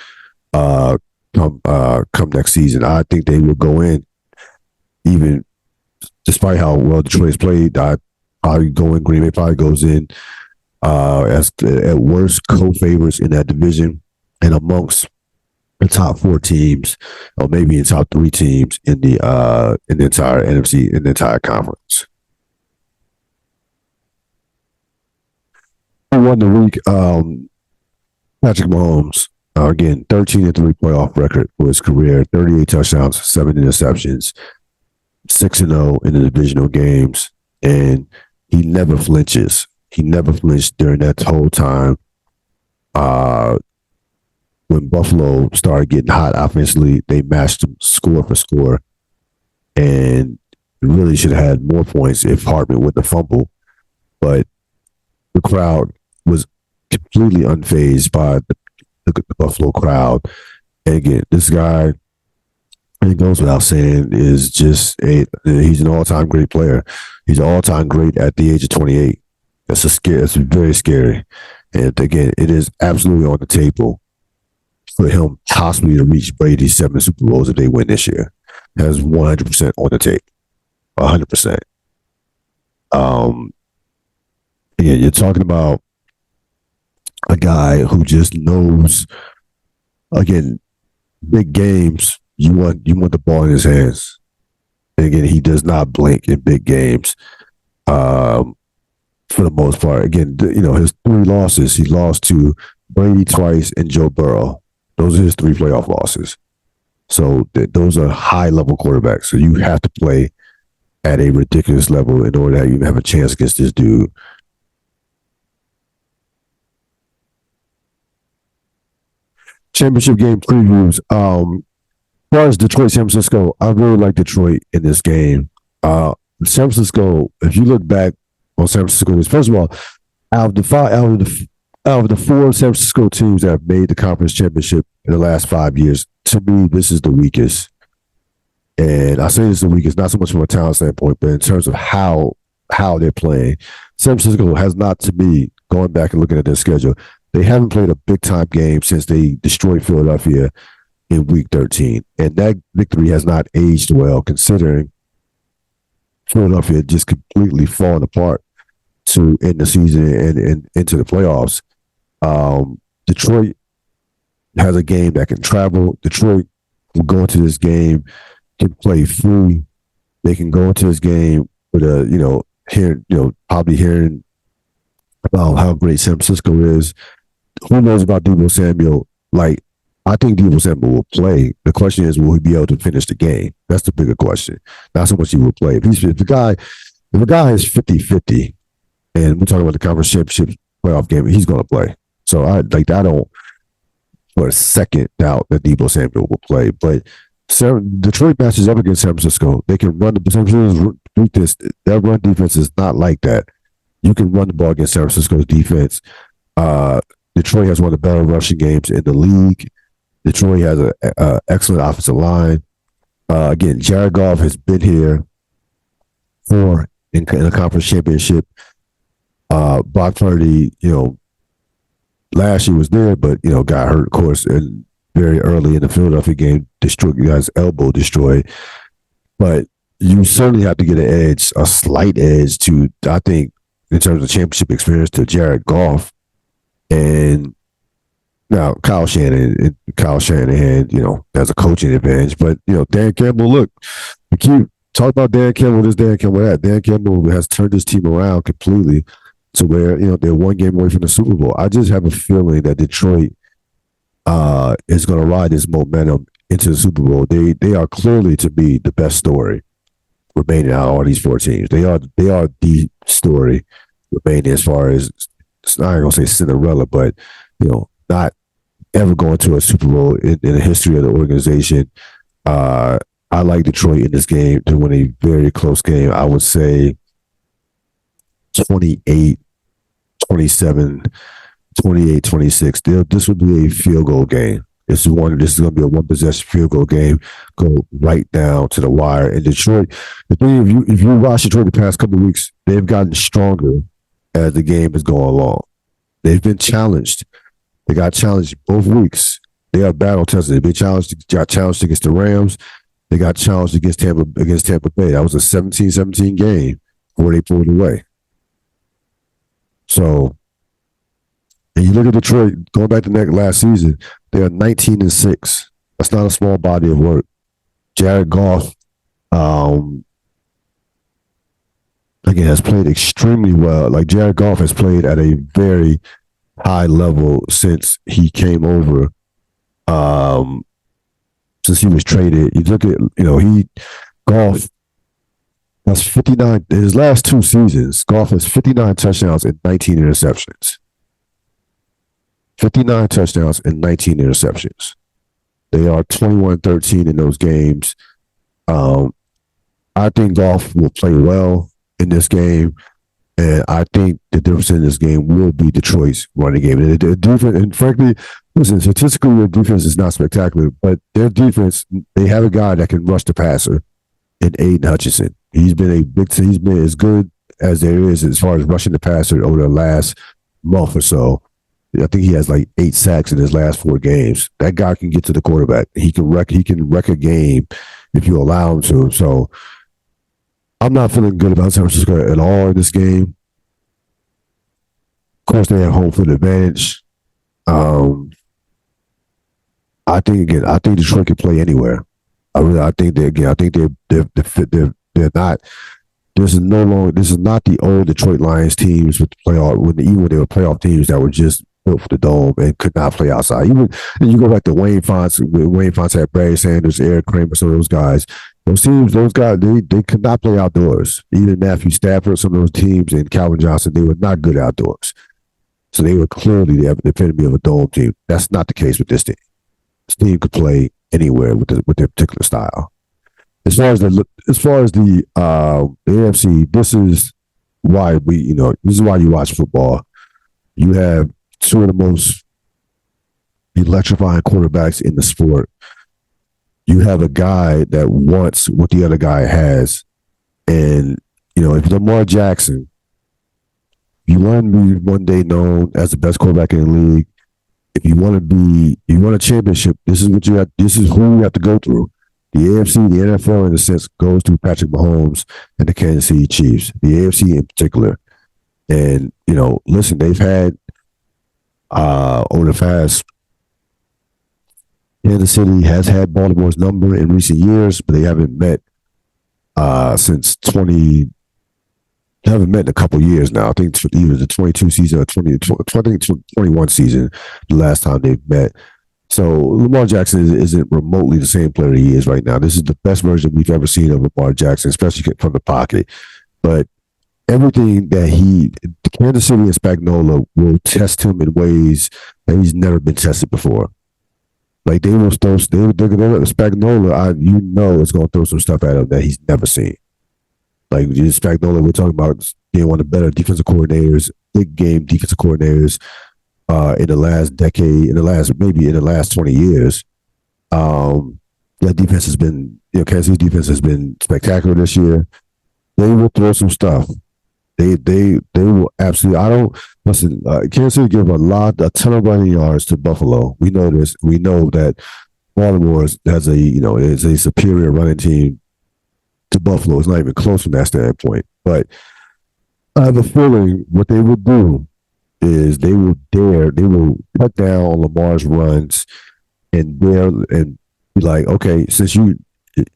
come next season. I think they will go in, even despite how well Detroit has played. I probably go in. Green Bay probably goes in as at worst co-favorites in that division and amongst the top four teams, or maybe in top three teams in the entire NFC, in the entire conference. Who won the week? Patrick Mahomes. Again, 13-3 playoff record for his career, 38 touchdowns, 7 interceptions, 6-0 in the divisional games, and he never flinches. He never flinched during that whole time. When Buffalo started getting hot offensively, they matched him score for score, and really should have had more points if Hartman wouldn't have fumbled. But the crowd was completely unfazed by the Buffalo crowd. And again, this guy, it goes without saying, is just he's an all-time great player. He's an all-time great at the age of 28. That's very scary. And again, it is absolutely on the table for him possibly to reach Brady's 7 Super Bowls if they win this year. That's 100% on the tape. 100%. Again, you're talking about a guy who just knows, again, big games, you want the ball in his hands. And again, he does not blink in big games for the most part. Again, his 3 losses, he lost to Brady twice and Joe Burrow. Those are his 3 playoff losses. So those are high-level quarterbacks. So you have to play at a ridiculous level in order that you have a chance against this dude. Championship game previews. As far as Detroit, San Francisco, I really like Detroit in this game. San Francisco, if you look back on San Francisco, first of all, out of the 4 San Francisco teams that have made the conference championship in the last 5 years, to me, this is the weakest. And I say this is the weakest, not so much from a talent standpoint, but in terms of how they're playing. San Francisco has not, to me, going back and looking at their schedule, they haven't played a big-time game since they destroyed Philadelphia in Week 13. And that victory has not aged well, considering Philadelphia just completely fallen apart to end the season and into the playoffs. Detroit has a game that can travel. Detroit will go into this game, can play free. They can go into this game with probably hearing about how great San Francisco is. Who knows about Deebo Samuel? I think Deebo Samuel will play. The question is, will he be able to finish the game? That's the bigger question. Not so much he will play. If a guy is 50-50, and we're talking about the conference championship playoff game, he's going to play. So I don't for a second doubt that Deebo Samuel will play. But Detroit matches up against San Francisco. They can run the San Francisco's weakness. Their run defense is not like that. You can run the ball against San Francisco's defense. Detroit has one of the better rushing games in the league. Detroit has an excellent offensive line. Again, Jared Goff has been here in a conference championship. Brock Purdy, last year was there, but got hurt, of course, and very early in the Philadelphia game, got his elbow destroyed. But you certainly have to get an edge, a slight edge to, I think, in terms of championship experience, to Jared Goff. And now Kyle Shanahan, has a coaching advantage. But, Dan Campbell, look, we keep talking about Dan Campbell, this Dan Campbell, that. Dan Campbell has turned his team around completely to where, they're one game away from the Super Bowl. I just have a feeling that Detroit is going to ride this momentum into the Super Bowl. They are clearly, to me, the best story remaining out of all these 4 teams. They are the story remaining as far as, I ain't going to say Cinderella, but, not ever going to a Super Bowl in the history of the organization. I I like Detroit in this game to win a very close game. I would say 28, 27, 28, 26. This would be a field goal game. This is going to be a one possession field goal game. Go right down to the wire. In Detroit, the thing, if you watch Detroit the past couple of weeks, they've gotten stronger as the game is going along. They've been challenged. They got challenged both weeks. They are battle tested. They got challenged against the Rams. They got challenged against Tampa Bay. That was a 17-17 game where they pulled away. So, and you look at Detroit, going back to last season, they are 19-6. That's not a small body of work. Jared Goff, again, has played extremely well. Like, Jared Goff has played at a very high level since he came over, since he was traded. You look at, Goff has 59, in his last two seasons, Goff has 59 touchdowns and 19 interceptions. 59 touchdowns and 19 interceptions. They are 21-13 in those games. I think Goff will play well in this game, and I think the difference in this game will be Detroit's running game. And the defense, and frankly, listen, statistically, their defense is not spectacular, but their defense, they have a guy that can rush the passer in Aiden Hutchinson. He's been as good as there is as far as rushing the passer over the last month or so. I think he has like 8 sacks in his last 4 games. That guy can get to the quarterback. He can wreck a game if you allow him to. So I'm not feeling good about San Francisco at all in this game. Of course, they have home field advantage. I think Detroit can play anywhere. I think they're not. This is not the old Detroit Lions teams with the playoff, even when they were playoff teams that were just built for the dome and could not play outside. Even and you go back to Wayne Fontes. Wayne Fontes had Barry Sanders, Eric Kramer, some of those guys. Those guys, they could not play outdoors. Even Matthew Stafford, some of those teams, and Calvin Johnson, they were not good outdoors. So they were clearly the epitome of a dome team. That's not the case with this team. This team could play anywhere with their particular style. As far as the AFC, this is why you watch football. You have two of the most electrifying quarterbacks in the sport. You have a guy that wants what the other guy has. And, if Lamar Jackson, you want to be one day known as the best quarterback in the league, if you want a championship, this is who you have to go through. The AFC, the NFL, in a sense, goes through Patrick Mahomes and the Kansas City Chiefs, the AFC in particular. And, listen, they've had, over the past, Kansas City has had Baltimore's number in recent years, but they haven't met haven't met in a couple years now. I think it's either the 22 season or 21 season, the last time they've met. So Lamar Jackson isn't remotely the same player he is right now. This is the best version we've ever seen of Lamar Jackson, especially from the pocket. But everything that Kansas City and Spagnuolo will test him in ways that he's never been tested before. Like they're going to Spagnuolo, it's going to throw some stuff at him that he's never seen. Like Spagnuolo, we're talking about being one of the better defensive coordinators, big game defensive coordinators in the last decade, in the last 20 years. That defense has been, Kansas City's defense has been spectacular this year. They will throw some stuff. They will absolutely. Kansas City give a ton of running yards to Buffalo. We know this. We know that Baltimore is a superior running team to Buffalo. It's not even close from that standpoint. But I have a feeling what they will do is they will cut down on Lamar's runs and be like, okay,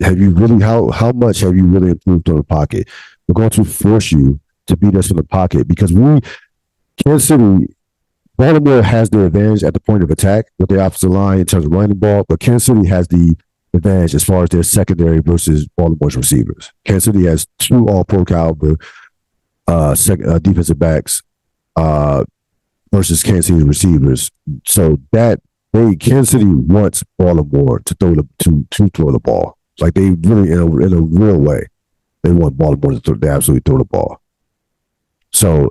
how much have you really improved on the pocket? We're going to force you to beat us from the pocket because Kansas City, Baltimore has the advantage at the point of attack with their offensive line in terms of running the ball, but Kansas City has the advantage as far as their secondary versus Baltimore's receivers. Kansas City has 2 all-pro caliber defensive backs versus Kansas City receivers. So Kansas City wants Baltimore to throw the ball. Like they really, in a real way, they want Baltimore to absolutely throw the ball. So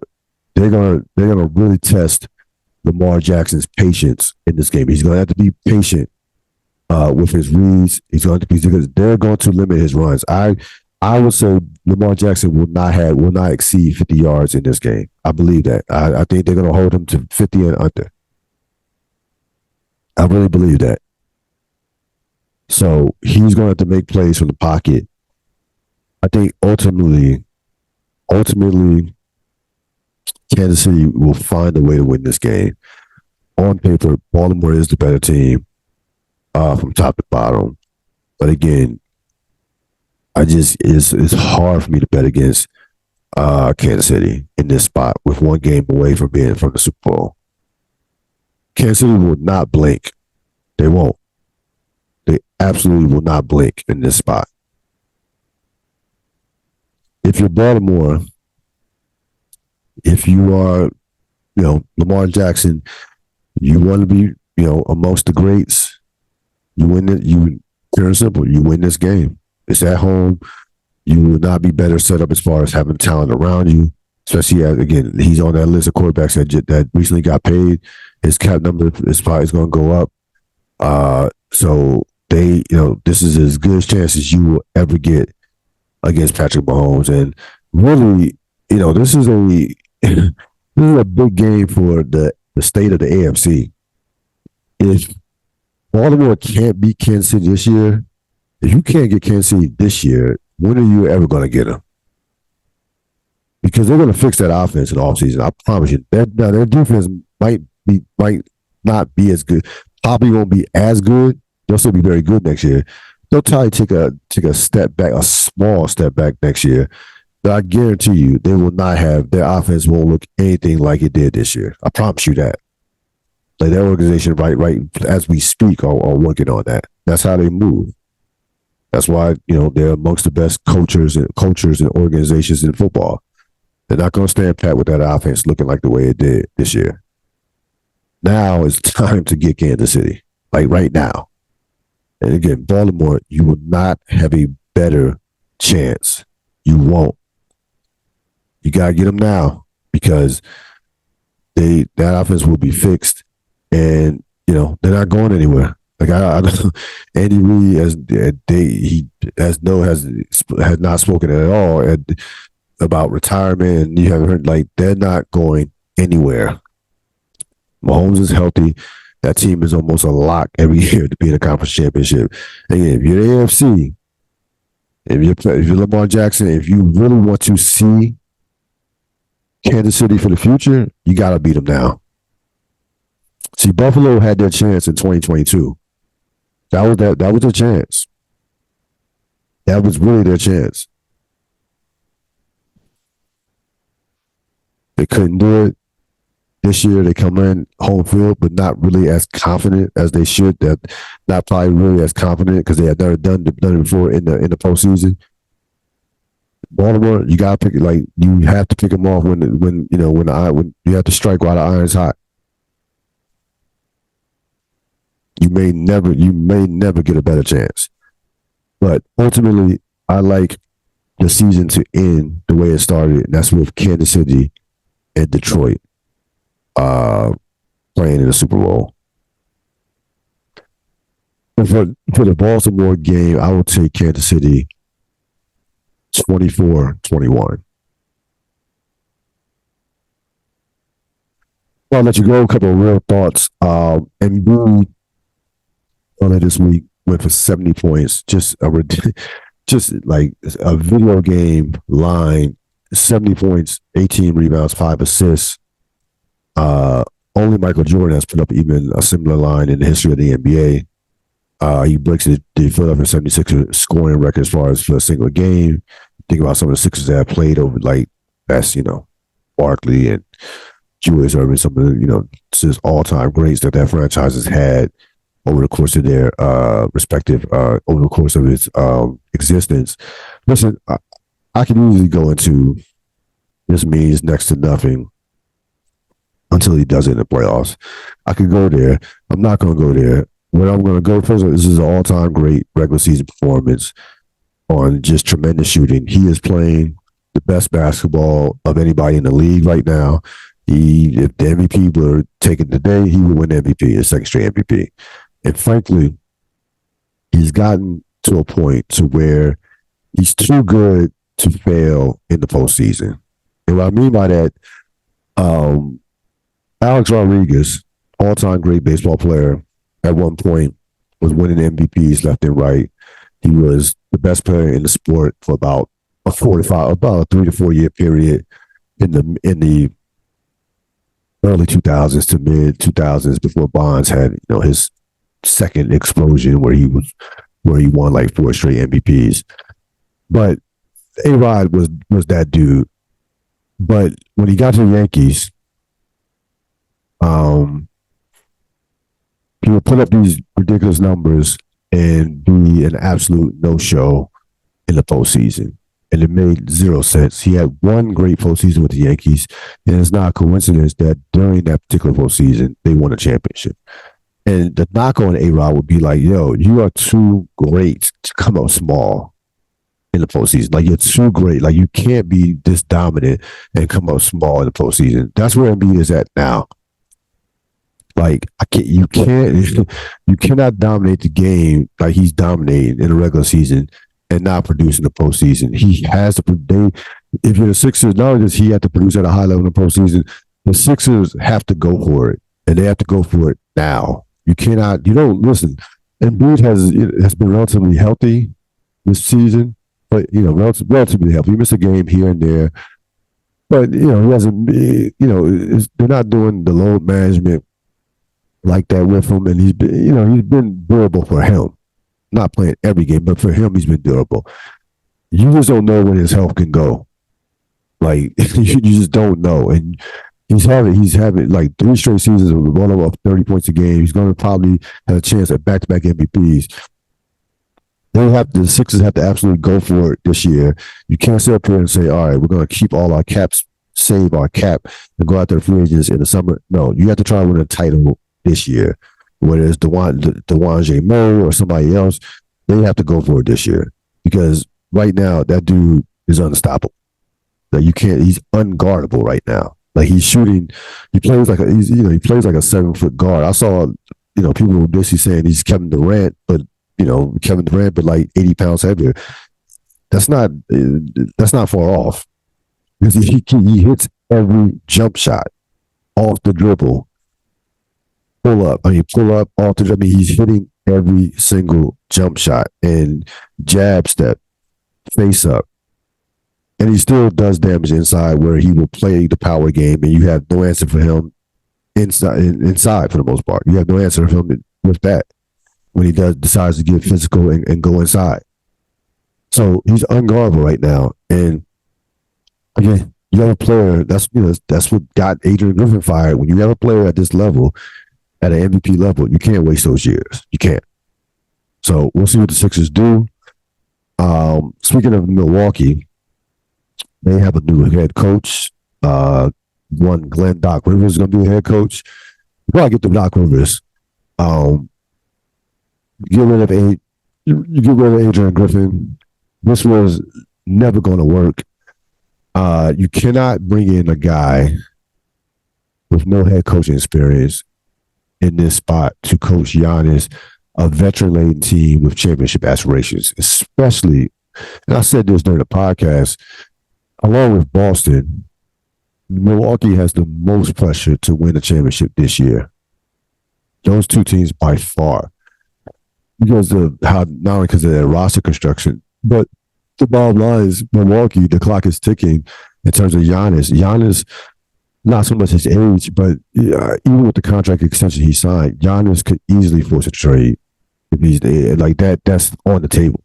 they're gonna really test Lamar Jackson's patience in this game. He's gonna have to be patient with his reads. He's going to be because they're going to limit his runs. I would say Lamar Jackson will not exceed 50 yards in this game. I believe that. I think they're going to hold him to 50 and under. I really believe that. So he's going to have to make plays from the pocket. I think ultimately, Kansas City will find a way to win this game. On paper, Baltimore is the better team from top to bottom. But again, it's hard for me to bet against Kansas City in this spot with one game away from being from the Super Bowl. Kansas City will not blink. They won't. They absolutely will not blink in this spot. If you're Baltimore, if you are, Lamar Jackson, you want to be, amongst the greats. You win it. Pure and simple. You win this game. It's at home. You will not be better set up as far as having talent around you. Especially as, again, he's on that list of quarterbacks that recently got paid. His cap number is probably going to go up. So this is as good a chance as you will ever get against Patrick Mahomes. And really, this is a big game for the state of the AFC. If Baltimore can't beat Kansas City this year, if you can't get Kansas City this year, when are you ever going to get them? Because they're going to fix that offense in the offseason. I promise you. Their defense might not be as good. Probably won't be as good. They'll still be very good next year. They'll probably take a step back, a small step back next year. But I guarantee you, they will not have their offense won't look anything like it did this year. I promise you that. Like their organization, right as we speak, are working on that. That's how they move. That's why they're amongst the best cultures and organizations in football. They're not going to stand pat with that offense looking like the way it did this year. Now it's time to get Kansas City, like right now. And again, Baltimore, you will not have a better chance. You won't. You got to get them now because that offense will be fixed, and they're not going anywhere. Like Andy Reid has not spoken at all about retirement, and you haven't heard they're not going anywhere. Mahomes is healthy. That team is almost a lock every year to be in a conference championship. Again, if you're the AFC, if you're Lamar Jackson, if you really want to see Kansas City for the future, you got to beat them now. See, Buffalo had their chance in 2022. That was their chance. That was really their chance. They couldn't do it. This year they come in home field, but not really as confident as they should. That not probably really as confident because they had never done it before in the postseason. Baltimore, you got to pick you have to pick them off when you have to strike while the iron's hot. You may never get a better chance. But ultimately, I like the season to end the way it started, and that's with Kansas City and Detroit playing in the Super Bowl. For the Baltimore game, I would take Kansas City 24-21. I'll let you go. A couple of real thoughts. Embiid earlier this week went for 70 points. Just like a video game line. 70 points, 18 rebounds, 5 assists. Only Michael Jordan has put up even a similar line in the history of the NBA. He breaks the Philadelphia 76ers scoring record as far as for a single game. Think about some of the Sixers that have played over that's Barkley and Julius Erving, some of the just all-time greats that franchise has had over the course of their respective over the course of its existence. Listen, I can easily go into this means next to nothing until he does it in the playoffs. I could go there. I'm not going to go there what I'm going to go first, this is an all-time great regular season performance on just tremendous shooting. He is playing the best basketball of anybody in the league right now. If the MVP were taken today, he would win MVP, his second straight MVP. And frankly, he's gotten to a point to where he's too good to fail in the postseason. And what I mean by that, Alex Rodriguez, all-time great baseball player, at one point was winning MVPs left and right. He was the best player in the sport for about a 3 to 4 year period in the early 2000s to mid 2000s before Bonds had his second explosion where he won like 4 straight MVPs. But A-Rod was that dude. But when he got to the Yankees, he would put up these ridiculous numbers and be an absolute no-show in the postseason. And it made zero sense. He had one great postseason with the Yankees, and it's not a coincidence that during that particular postseason, they won a championship. And the knock on A-Rod would be like, yo, you are too great to come up small in the postseason. Like, you're too great. Like, you can't be this dominant and come up small in the postseason. That's where Embiid is at now. Like, you cannot dominate the game like he's dominating in the regular season and not produce in the postseason. He has to. If you're the Sixers, not only does he have to produce at a high level in the postseason, the Sixers have to go for it, and they have to go for it now. You don't listen. Embiid has been relatively healthy this season, but relatively healthy. He missed a game here and there, but he hasn't. They're not doing the load management like that with him, and he's been durable for him. Not playing every game, but for him, he's been durable. You just don't know when his health can go. Like, you just don't know. And he's having like 3 straight seasons of well over 30 points a game. He's going to probably have a chance at back-to-back MVPs. The Sixers have to absolutely go for it this year. You can't sit up here and say, all right, we're going to keep all our caps, save our cap, and go out there free agents in the summer. No, you have to try to win a title this year. Whether it's DeJuan J. Murray or somebody else, they have to go for it this year because right now that dude is unstoppable. Like, you can't. He's unguardable right now. Like, he's shooting. He plays like he plays like a 7-foot guard. I saw people basically saying he's Kevin Durant, but like 80 pounds heavier. That's not far off because he hits every jump shot off the dribble. Pull up off the dribble. He's hitting every single jump shot and jab step, face up. And he still does damage inside where he will play the power game and you have no answer for him inside for the most part. You have no answer for him with that when he decides to get physical and go inside. So he's unguardable right now. And again, you have a player, that's what got Adrian Griffin fired. When you have a player at this level, at an MVP level, you can't waste those years. You can't. So we'll see what the Sixers do. Speaking of Milwaukee, they have a new head coach. One Glenn Doc Rivers is going to be a head coach. You probably get the Doc Rivers. Get rid of Adrian Griffin. This was never going to work. You cannot bring in a guy with no head coaching experience in this spot to coach Giannis, a veteran-laden team with championship aspirations, especially, and I said this during the podcast, along with Boston, Milwaukee has the most pressure to win a championship this year. Those two teams by far. Because of not only because of their roster construction, but the bottom line is Milwaukee, the clock is ticking in terms of Giannis. Giannis, not so much his age, but even with the contract extension he signed, Giannis could easily force a trade if he's like that. That's on the table.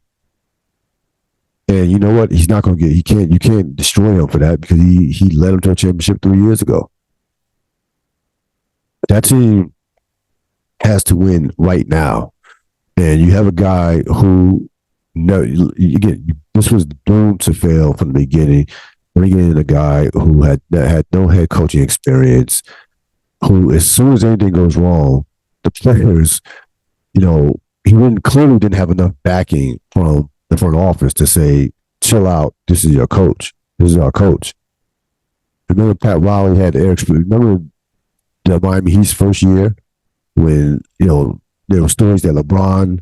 And you know what? He's not going to get. You can't destroy him for that because he led him to a championship 3 years ago. That team has to win right now, and you have a guy who, this was doomed to fail from the beginning. Bringing in a guy who had no head coaching experience, who, as soon as anything goes wrong, the players he clearly didn't have enough backing from the front office to say, chill out, this is your coach. This is our coach. Remember Pat Riley had Eric, remember the Miami Heat's first year when, there were stories that LeBron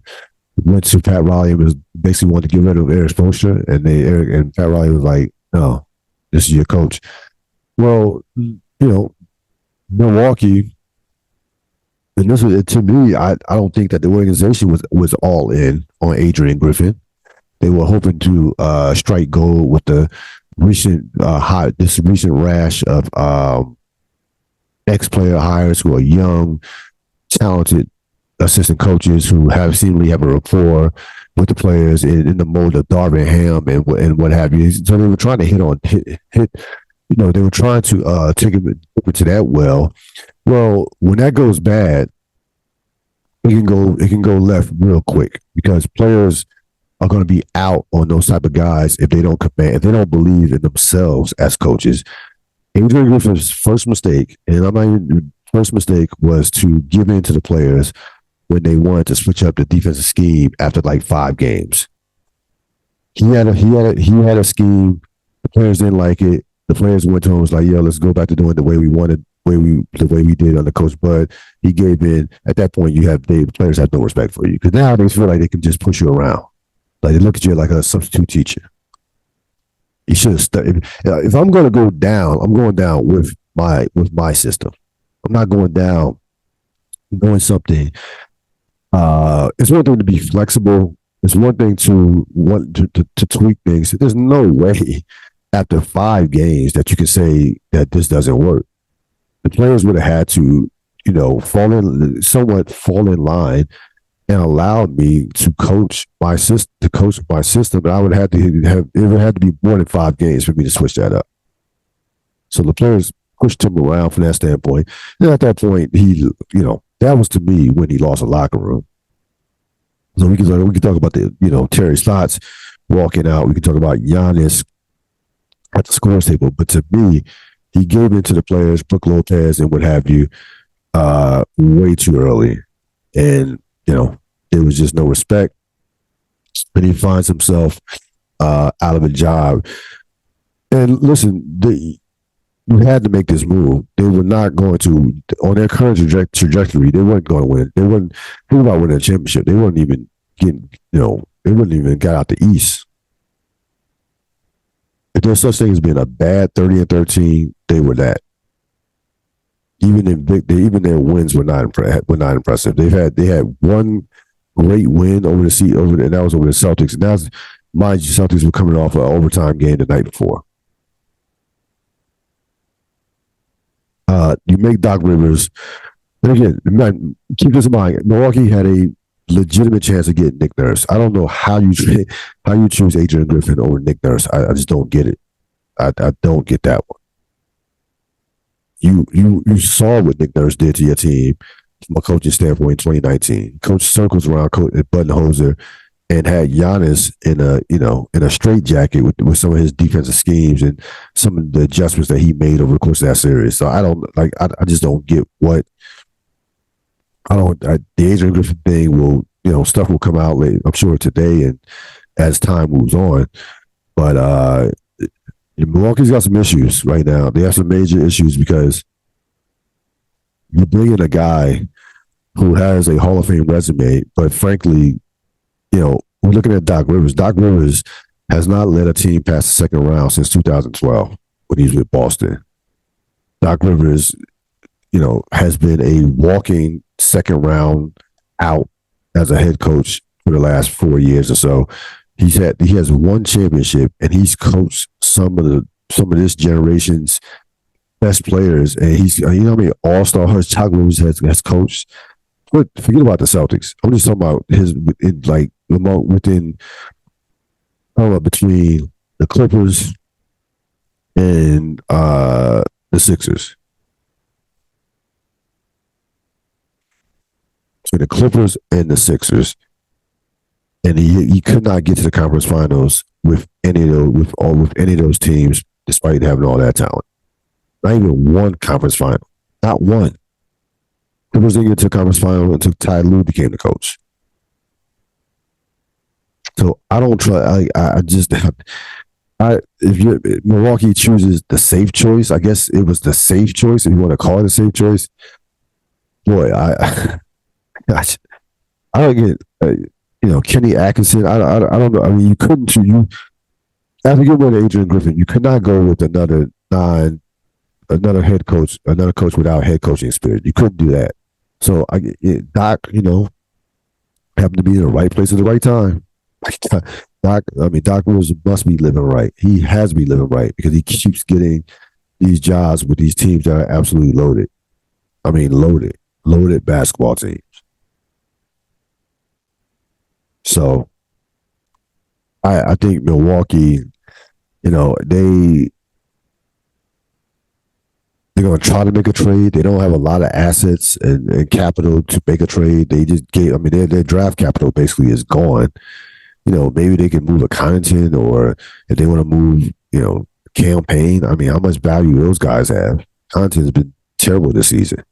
went to Pat Riley and was basically wanted to get rid of Eric Spoelstra, and Eric and Pat Riley was like, no, this is your coach. Well, Milwaukee, and this was, to me, I don't think that the organization was all in on Adrian Griffin. They were hoping to strike gold with the recent rash of ex-player hires who are young, talented assistant coaches who seemingly have a rapport with the players in the mold of Darvin Ham and what have you. So they were trying to hit. They were trying to take it to that well. Well, when that goes bad, it can go left real quick because players are going to be out on those type of guys if they don't believe in themselves as coaches. Adrian Griffin's first mistake, was to give in to the players when they wanted to switch up the defensive scheme after like 5 games. He had a scheme. The players didn't like it. The players went to him and was like, "Yo, let's go back to doing the way we wanted, the way we did under Coach Bud." He gave in. At that point, the players have no respect for you because now they feel like they can just push you around. Like they look at you like a substitute teacher. You should have studied. If I'm going to go down, I'm going down with my system. I'm not going down doing something. It's one thing to be flexible. It's one thing to want to tweak things. There's no way after 5 games that you can say that this doesn't work. The players would have had to, fall in line and allowed me to coach my system. But I would have it would have to be more than 5 games for me to switch that up. So the players pushed him around from that standpoint. And at that point, that was to me when he lost the locker room. So we can talk about the Terry Stotts walking out. We can talk about Giannis at the scores table. But to me, he gave in to the players, Brook Lopez and what have you, way too early. And, there was just no respect. And he finds himself out of a job. And listen, you had to make this move. They were not going to, on their current trajectory, they weren't going to win. They weren't thinking about winning a championship. They weren't even getting, they wouldn't even got out the East. If there's such thing as being a bad 30-13, they were that. Even their wins were not impressive. They had one great win and that was over the Celtics. And that's, mind you, Celtics were coming off an overtime game the night before. You make Doc Rivers, and again, keep this in mind. Milwaukee had a legitimate chance of getting Nick Nurse. I don't know how you choose Adrian Griffin over Nick Nurse. I just don't get it. I don't get that one. You saw what Nick Nurse did to your team from a coaching standpoint in 2019. Coach circles around Budenholzer and had Giannis in a straitjacket with some of his defensive schemes and some of the adjustments that he made over the course of that series. So I just don't get what the Adrian Griffin thing will, stuff will come out later, I'm sure today and as time moves on. But Milwaukee's got some issues right now. They have some major issues because you bring in a guy who has a Hall of Fame resume, but frankly, we're looking at Doc Rivers. Doc Rivers has not led a team past the second round since 2012 when he was with Boston. Doc Rivers, has been a walking second round out as a head coach for the last 4 years or so. He has one championship and he's coached some of this generation's best players. And he's, all-star Doc Rivers has coached. But forget about the Celtics. I'm just talking about between the Clippers and the Sixers. Between the Clippers and the Sixers, and he could not get to the conference finals with any of those teams, despite having all that talent. Not even one conference final. Not one. Clippers didn't get to the conference final until Ty Lue became the coach. So I don't try. I just if Milwaukee chooses the safe choice, I guess it was the safe choice. If you want to call it a safe choice, boy, I don't get Kenny Atkinson. I don't know. I mean, you couldn't you after getting rid of Adrian Griffin, you could not go with another head coach, another coach without head coaching experience. You couldn't do that. So Doc, happened to be in the right place at the right time. Doc Rivers must be living right. He has to be living right because he keeps getting these jobs with these teams that are absolutely loaded. I mean, loaded basketball teams. So I think Milwaukee, they're going to try to make a trade. They don't have a lot of assets and capital to make a trade. They just their draft capital basically is gone. Maybe they can move a Connaughton, or if they want to move, Cam Payne. I mean, how much value those guys have? Connaughton's been terrible this season.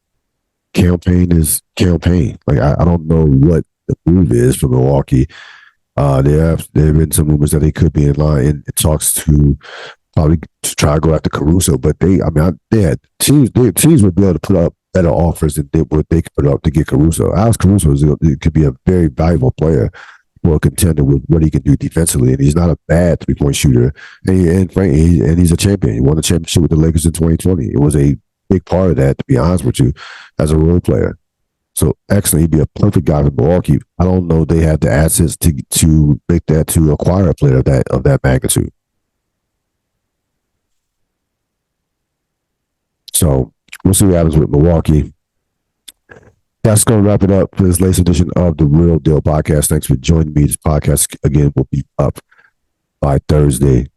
Cam Payne is Cam Payne. Like, I don't know what the move is for Milwaukee. There have been some rumors that they could be in line in talks to probably to try to go after Caruso, but they had teams would be able to put up better offers than what they could put up to get Caruso. Alex Caruso could be a very valuable player for a contender with what he can do defensively, and he's not a bad 3-point shooter. And he's a champion. He won the championship with the Lakers in 2020. It was a big part of that, to be honest with you, as a role player. So excellent. He'd be a perfect guy for Milwaukee. I don't know they have the assets to make that, to acquire a player of that magnitude. So we'll see what happens with Milwaukee. That's going to wrap it up for this latest edition of the Real Deal Podcast. Thanks for joining me. This podcast, again, will be up by Thursday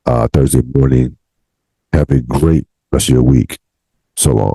morning. Have a great rest of your week. So long.